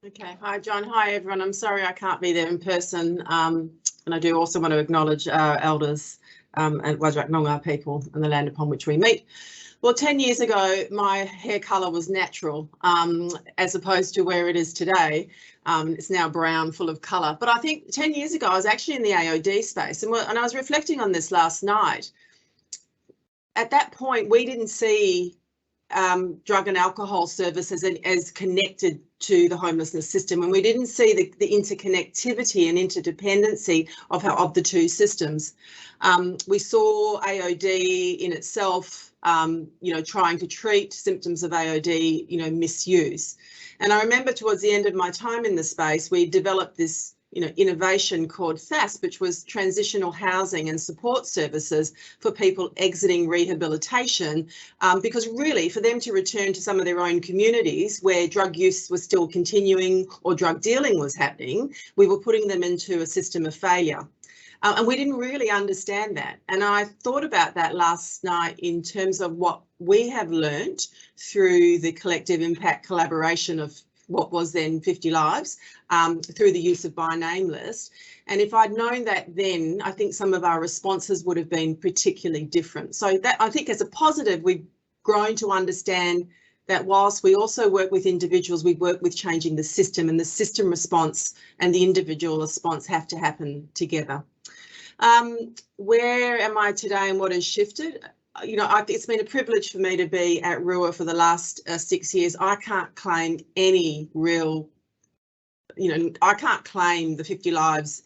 Okay, hi John, hi everyone. I'm sorry I can't be there in person, and I do also want to acknowledge our elders and Whadjuk Noongar people and the land upon which we meet. Well, 10 years ago, my hair colour was natural, as opposed to where it is today. It's now brown, full of colour. But I think 10 years ago, I was actually in the AOD space, and I was reflecting on this last night. At that point, we didn't see drug and alcohol services as connected to the homelessness system, and we didn't see the interconnectivity and interdependency of the 2 systems. We saw AOD in itself, trying to treat symptoms of AOD, misuse. And I remember towards the end of my time in the space, we developed this innovation called THASP, which was transitional housing and support services for people exiting rehabilitation, because really for them to return to some of their own communities where drug use was still continuing or drug dealing was happening, we were putting them into a system of failure. And we didn't really understand that. And I thought about that last night in terms of what we have learnt through the collective impact collaboration of what was then 50 Lives, through the use of by name list. And if I'd known that then, I think some of our responses would have been particularly different. So that, I think as a positive, we've grown to understand that whilst we also work with individuals, we work with changing the system, and the system response and the individual response have to happen together. Where am I today and what has shifted? You know, it's been a privilege for me to be at RUA for the last 6 years. I can't claim any real, you know, I can't claim the 50 Lives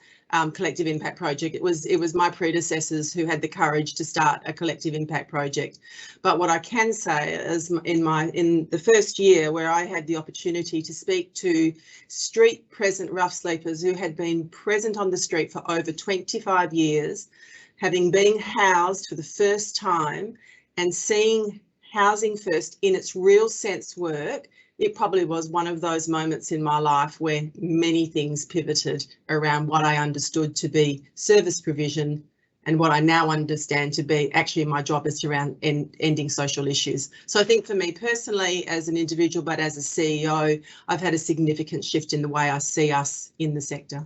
collective impact project. It was my predecessors who had the courage to start a collective impact project. But what I can say is in the first year where I had the opportunity to speak to street present rough sleepers who had been present on the street for over 25 years, having been housed for the first time and seeing Housing First in its real sense work, it probably was one of those moments in my life where many things pivoted around what I understood to be service provision and what I now understand to be actually my job is around ending social issues. So I think for me personally, as an individual, but as a CEO, I've had a significant shift in the way I see us in the sector.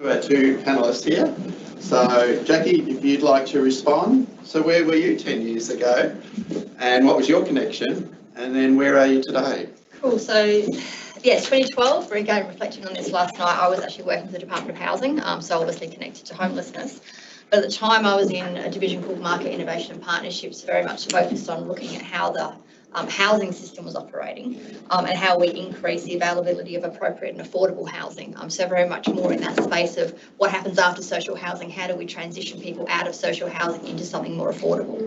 We have 2 panellists here. So Jackie, if you'd like to respond. So where were you 10 years ago and what was your connection? And then where are you today? Cool. So yes, 2012, again, reflecting on this last night, I was actually working for the Department of Housing, so obviously connected to homelessness. But at the time I was in a division called Market Innovation and Partnerships, very much focused on looking at how the housing system was operating and how we increase the availability of appropriate and affordable housing. So very much more in that space of what happens after social housing, how do we transition people out of social housing into something more affordable.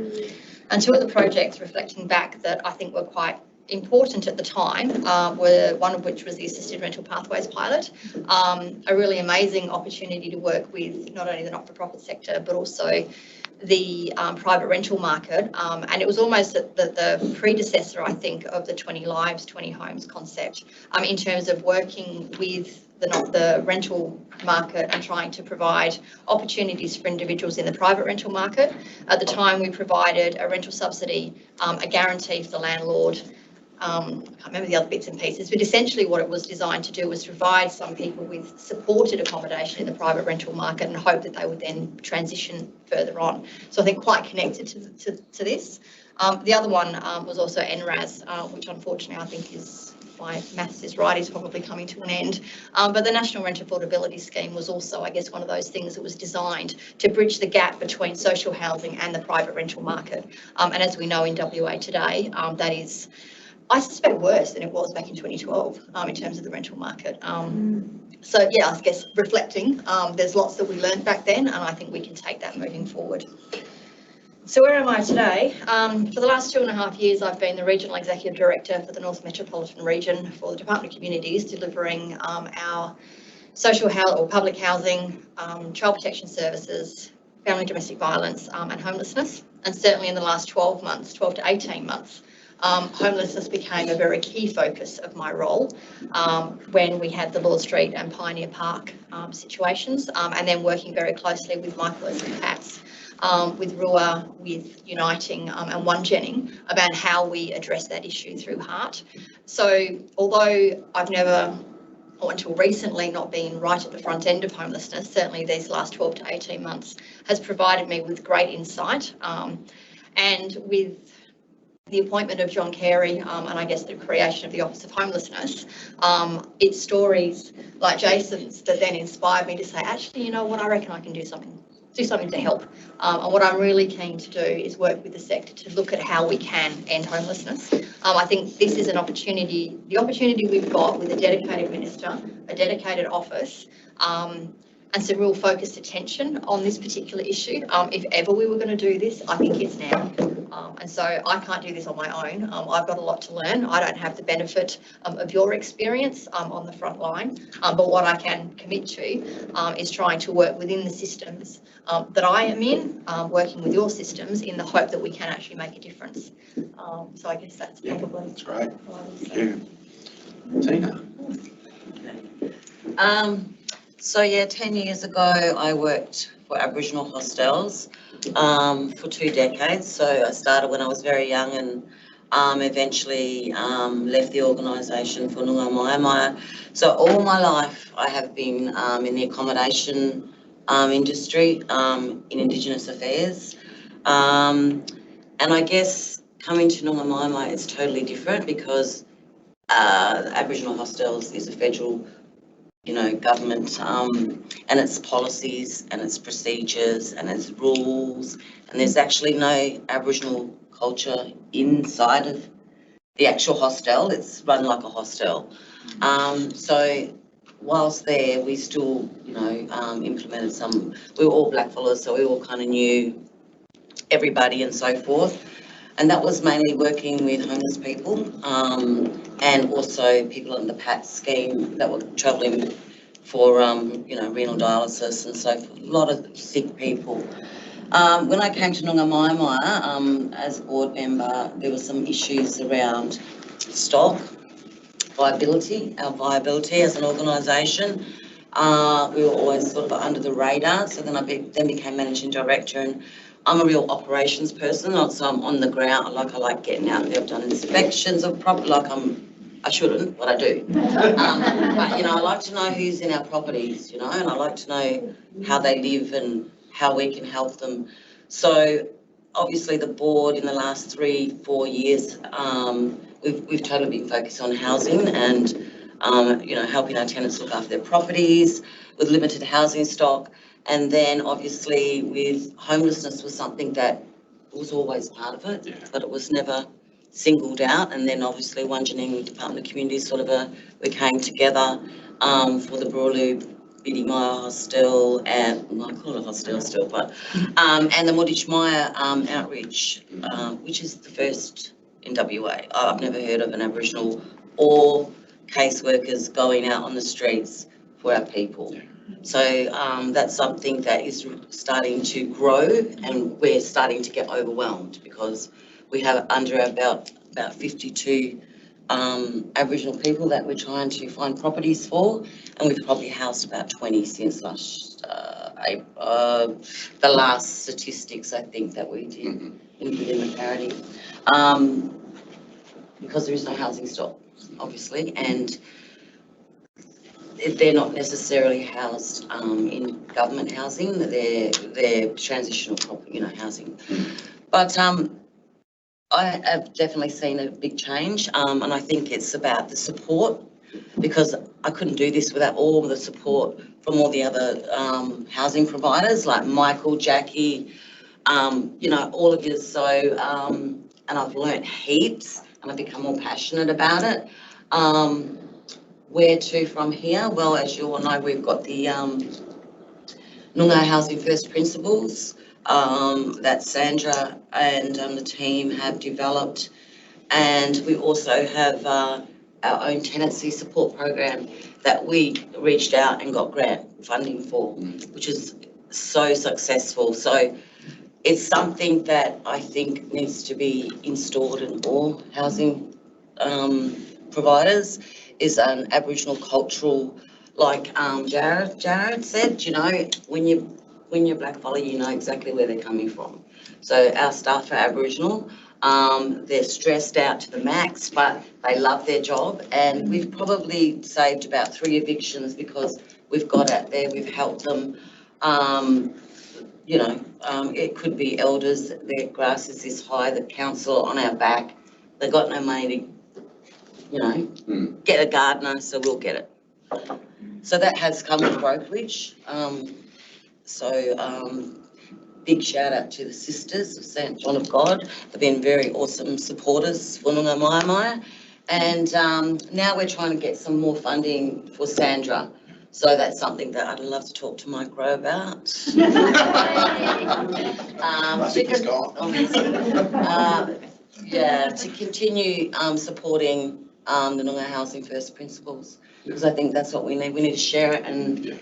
And 2 of the projects reflecting back that I think were quite important at the time were one of which was the Assisted Rental Pathways pilot, a really amazing opportunity to work with not only the not-for-profit sector but also the private rental market, and it was almost the predecessor, I think, of the 20 Lives, 20 Homes concept in terms of working with the rental market and trying to provide opportunities for individuals in the private rental market. At the time, we provided a rental subsidy, a guarantee for the landlord. I can't remember the other bits and pieces, but essentially what it was designed to do was provide some people with supported accommodation in the private rental market and hope that they would then transition further on. So I think quite connected to this. The other one was also NRAS, which unfortunately I think is, if my maths is right, is probably coming to an end. But the National Rent Affordability Scheme was also, I guess, one of those things that was designed to bridge the gap between social housing and the private rental market. And as we know in WA today, that is, I suspect, worse than it was back in 2012 in terms of the rental market. So yeah, I guess reflecting, there's lots that we learned back then, and I think we can take that moving forward. So where am I today? For the last 2.5 years, I've been the Regional Executive Director for the North Metropolitan Region for the Department of Communities, delivering our social housing or public housing, child protection services, family domestic violence and homelessness. And certainly in the last 12 to 18 months, homelessness became a very key focus of my role when we had the Lord Street and Pioneer Park situations, and then working very closely with Michael and Pats, with RUA, with Uniting and One Jenning about how we address that issue through heart. So although I've never, or until recently, not been right at the front end of homelessness, certainly these last 12 to 18 months has provided me with great insight, and with the appointment of John Carey and I guess the creation of the Office of Homelessness, it's stories like Jason's that then inspired me to say, actually, you know what, I reckon I can do something to help. And what I'm really keen to do is work with the sector to look at how we can end homelessness. I think this is an opportunity, the opportunity we've got with a dedicated minister, a dedicated office, and some real focused attention on this particular issue. If ever we were going to do this, I think it's now. And so I can't do this on my own. I've got a lot to learn. I don't have the benefit of your experience on the front line, but what I can commit to is trying to work within the systems that I am in, working with your systems in the hope that we can actually make a difference. So I guess that's probably... That's great. Thank you. Tina. So yeah, 10 years ago, I worked for Aboriginal hostels for 2 decades. So I started when I was very young and eventually left the organisation for Noongar Maya. So all my life I have been in the accommodation industry in Indigenous affairs. And I guess coming to Noongar Maya, it's totally different because Aboriginal hostels is a federal, government, and its policies and its procedures and its rules, and there's actually no Aboriginal culture inside of the actual hostel. It's run like a hostel. So whilst there, we still, implemented some. We were all blackfellas, so we all kind of knew everybody and so forth. And that was mainly working with homeless people and also people on the PAT scheme that were travelling for, renal dialysis and so forth. A lot of sick people. When I came to Noongar Maya, as a board member, there were some issues around stock, viability, our viability as an organisation. We were always sort of under the radar. So then I became managing director, and I'm a real operations person, so I'm on the ground. I like getting out there. I've done inspections of property, I shouldn't, but I do. But, I like to know who's in our properties, and I like to know how they live and how we can help them. So obviously the board in the last 3-4 years, we've totally been focused on housing and, helping our tenants look after their properties with limited housing stock. And then obviously with homelessness was something that was always part of it, but it was never singled out. And then obviously Wanjaneng Department of Community we came together for the Brawley Biddy Maya Hostel, and I call it a hostel still, but and the Muditch Maya outreach, which is the first in WA. I've never heard of an Aboriginal or caseworkers going out on the streets for our people. So that's something that is starting to grow, and we're starting to get overwhelmed because we have under our belt about 52 Aboriginal people that we're trying to find properties for, and we've probably housed about 20 since last April, the last statistics I think that we did in the Parity, because there is no housing stock, obviously, and they're not necessarily housed in government housing. They're transitional property, housing. But I have definitely seen a big change, and I think it's about the support, because I couldn't do this without all the support from all the other housing providers like Michael, Jackie, all of you. So, and I've learnt heaps, and I've become more passionate about it. Where to from here? Well, as you all know, we've got the Noongar Housing First Principles that Sandra and the team have developed, and we also have our own tenancy support program that we reached out and got grant funding for, which is so successful. So it's something that I think needs to be installed in all housing providers, is an Aboriginal cultural, like Jared said, when you're blackfella, you know exactly where they're coming from. So our staff are Aboriginal. They're stressed out to the max, but they love their job, and we've probably saved about 3 evictions because we've got out there, we've helped them. It could be elders, their grass is this high, the council on our back, they've got no money to, get a gardener, so we'll get it. So that has come with brokerage. Big shout out to the sisters of St John of God. They've been very awesome supporters for Noongar Maya. And now we're trying to get some more funding for Sandra. So that's something that I'd love to talk to Mike Rowe about. To continue supporting the Noongar Housing First Principles, because I think that's what we need. We need to share it, and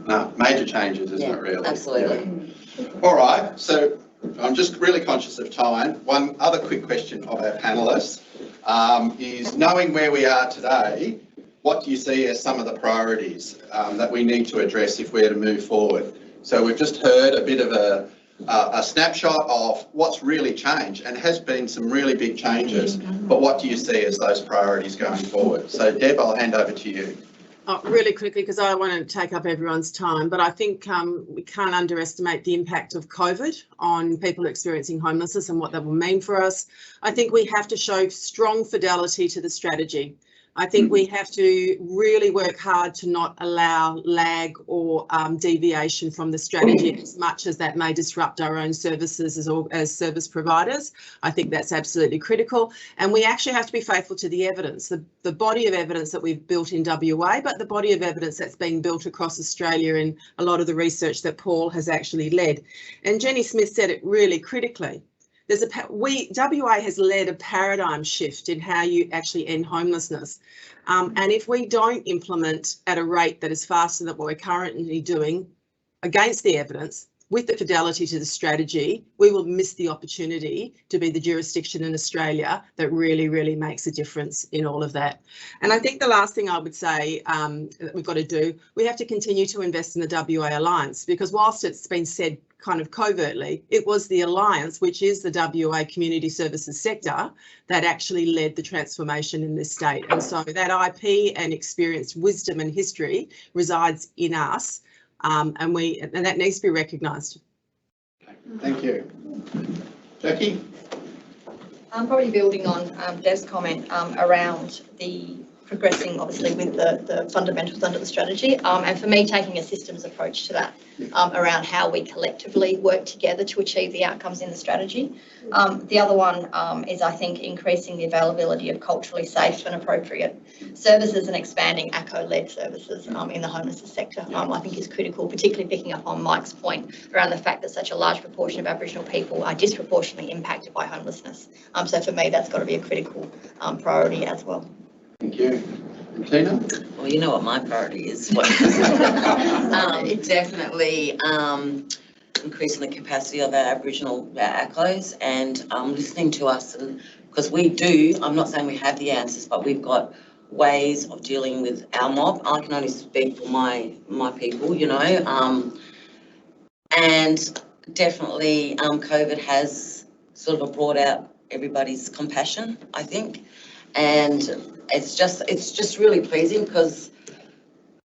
No, major changes, isn't it, really? Absolutely. Yeah. All right, so I'm just really conscious of time. One other quick question of our panellists is, knowing where we are today, what do you see as some of the priorities that we need to address if we're to move forward? So we've just heard a bit of a snapshot of what's really changed, and has been some really big changes, but what do you see as those priorities going forward? So Deb, I'll hand over to you. Really quickly, because I don't want to take up everyone's time, but I think we can't underestimate the impact of COVID on people experiencing homelessness and what that will mean for us. I think we have to show strong fidelity to the strategy. I think we have to really work hard to not allow lag or deviation from the strategy, as much as that may disrupt our own services as service providers. I think that's absolutely critical. And we actually have to be faithful to the evidence, the body of evidence that we've built in WA, but the body of evidence that's being built across Australia in a lot of the research that Paul has actually led. And Jenny Smith said it really critically. WA has led a paradigm shift in how you actually end homelessness. And if we don't implement at a rate that is faster than what we're currently doing against the evidence, with the fidelity to the strategy, we will miss the opportunity to be the jurisdiction in Australia that really, really makes a difference in all of that. And I think the last thing I would say that we've got to do, we have to continue to invest in the WA Alliance, because whilst it's been said kind of covertly, it was the Alliance, which is the WA community services sector, that actually led the transformation in this state. And so that IP and experience, wisdom and history resides in us, and that needs to be recognised. Thank you. Jackie? I'm probably building on Dev's comment around the progressing, obviously, with the fundamentals under the strategy, and for me, taking a systems approach to that, around how we collectively work together to achieve the outcomes in the strategy. The other one is, I think, increasing the availability of culturally safe and appropriate services and expanding ACO-led services in the homelessness sector, I think is critical, particularly picking up on Mike's point around the fact that such a large proportion of Aboriginal people are disproportionately impacted by homelessness. So for me, that's got to be a critical priority as well. Thank you. Tina? Well, you know what my priority is. Definitely increasing the capacity of our Aboriginal ACOs and listening to us, and because we do, I'm not saying we have the answers, but we've got ways of dealing with our mob. I can only speak for my people, you know, and definitely COVID has sort of brought out everybody's compassion, I think, and it's just really pleasing, because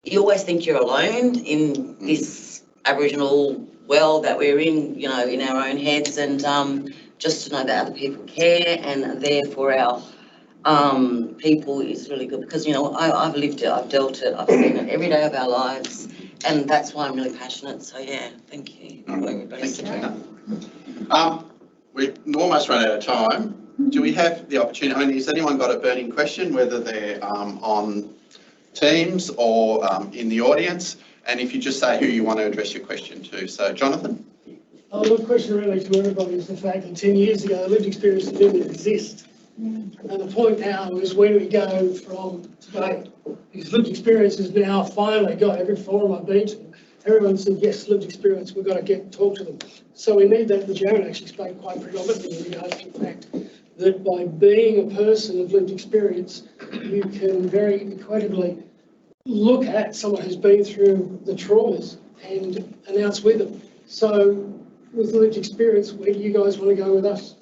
you always think you're alone in this Aboriginal world that we're in, you know, in our own heads, and just to know that other people care and are there for our people is really good, because, you know, I've lived it, I've dealt it, I've seen it every day of our lives, and that's why I'm really passionate. So yeah, thank you for everybody's support. We've almost run out of time. Do we have the opportunity, I mean, has anyone got a burning question, whether they're on Teams or in the audience? And if you just say who you want to address your question to. So, Jonathan? The question really to everybody is the fact that 10 years ago, lived experience didn't exist. And the point now is, where do we go from today? Because lived experience has now finally got every forum I've been to. Everyone said, yes, lived experience, we've got to talk to them. So we need that, and Jared actually spoke quite predominantly in regards to the fact that by being a person of lived experience, you can very equitably look at someone who's been through the traumas and announce with them. So with lived experience, where do you guys want to go with us?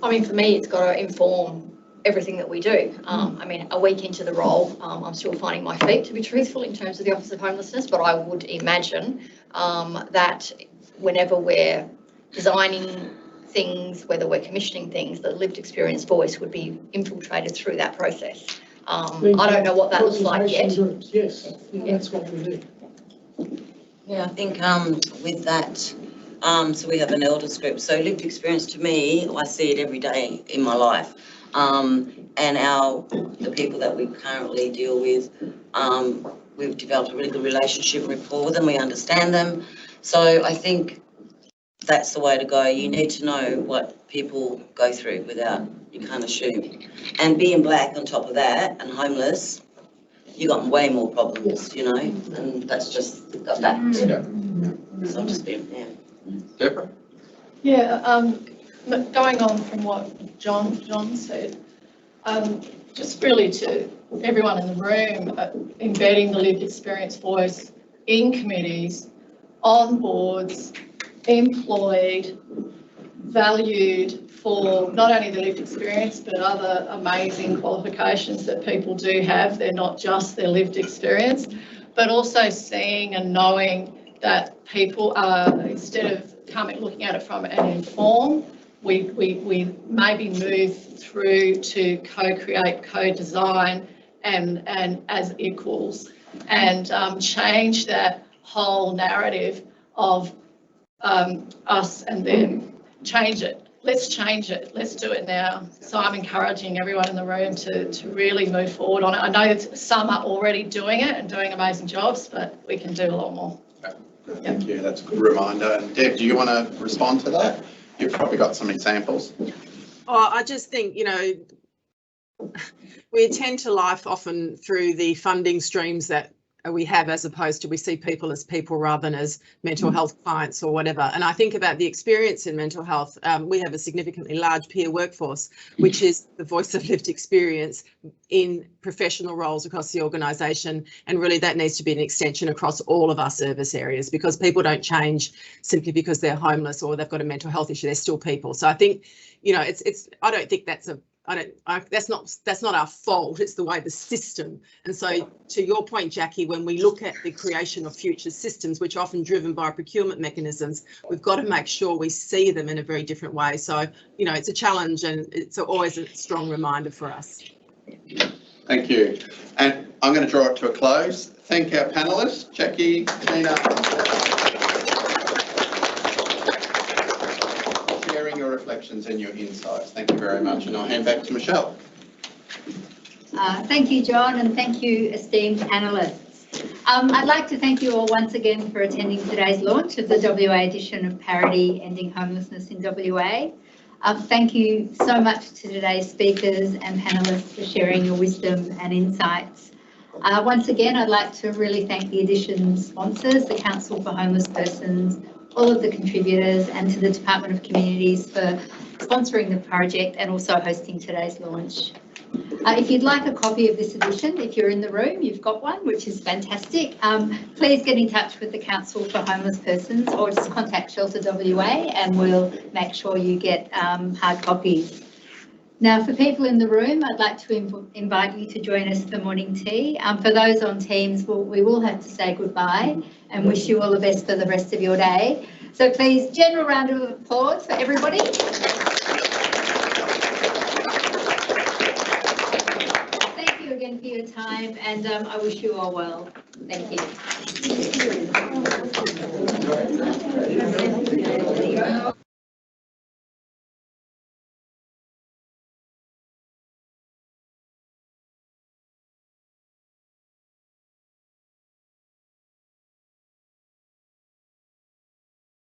I mean, for me, it's got to inform everything that we do. I mean, a week into the role, I'm still finding my feet, to be truthful, in terms of the Office of Homelessness, but I would imagine that whenever we're designing things, whether we're commissioning things, the lived experience voice would be infiltrated through that process. I don't know what that looks like yet. Groups, yes, yeah, that's what we do. Yeah, I think with that, so we have an elders group. So lived experience, to me, I see it every day in my life. And the people that we currently deal with, we've developed a really good relationship and rapport with them. We understand them. So I think that's the way to go. You need to know what people go through without, you can't assume. And being black on top of that and homeless, you got way more problems, you know, and that's just a fact. So I'm just being, yeah. Deborah? Yeah, going on from what John said, just really to everyone in the room, embedding the lived experience voice in committees, on boards, employed, valued for not only the lived experience but other amazing qualifications that people do have. They're not just their lived experience, but also seeing and knowing that people are, instead of looking at it from an inform, we maybe move through to co-create, co-design and as equals, and change that whole narrative of us and them. Change it. Let's change it. Let's do it now. So I'm encouraging everyone in the room to really move forward on it. I know that some are already doing it and doing amazing jobs, but we can do a lot more. Thank you. That's a good reminder. And Deb, do you want to respond to that? You've probably got some examples. Oh, I just think, you know, we attend to life often through the funding streams that we have, as opposed to we see people as people rather than as mental health clients or whatever. And I think about the experience in mental health. We have a significantly large peer workforce, which is the voice of lived experience in professional roles across the organisation. And really that needs to be an extension across all of our service areas, because people don't change simply because they're homeless or they've got a mental health issue. They're still people. So I think, you know, I don't think that's that's not our fault. It's the way the system. And so to your point, Jackie, when we look at the creation of future systems, which are often driven by procurement mechanisms, we've got to make sure we see them in a very different way. So, you know, it's a challenge and it's always a strong reminder for us. Thank you. And I'm going to draw it to a close. Thank our panellists, Jackie, Tina, your reflections and your insights. Thank you very much, and I'll hand back to Michelle. Thank you, John, and thank you, esteemed panellists. I'd like to thank you all once again for attending today's launch of the WA edition of Parity, Ending Homelessness in WA. Thank you so much to today's speakers and panellists for sharing your wisdom and insights. Once again, I'd like to really thank the edition sponsors, the Council for Homeless Persons, all of the contributors, and to the Department of Communities for sponsoring the project and also hosting today's launch. If you'd like a copy of this edition, if you're in the room, you've got one, which is fantastic. Please get in touch with the Council for Homeless Persons or just contact Shelter WA and we'll make sure you get hard copies. Now, for people in the room, I'd like to invite you to join us for morning tea. For those on Teams, we will have to say goodbye and wish you all the best for the rest of your day. So please, general round of applause for everybody. Thank you again for your time, and I wish you all well. Thank you.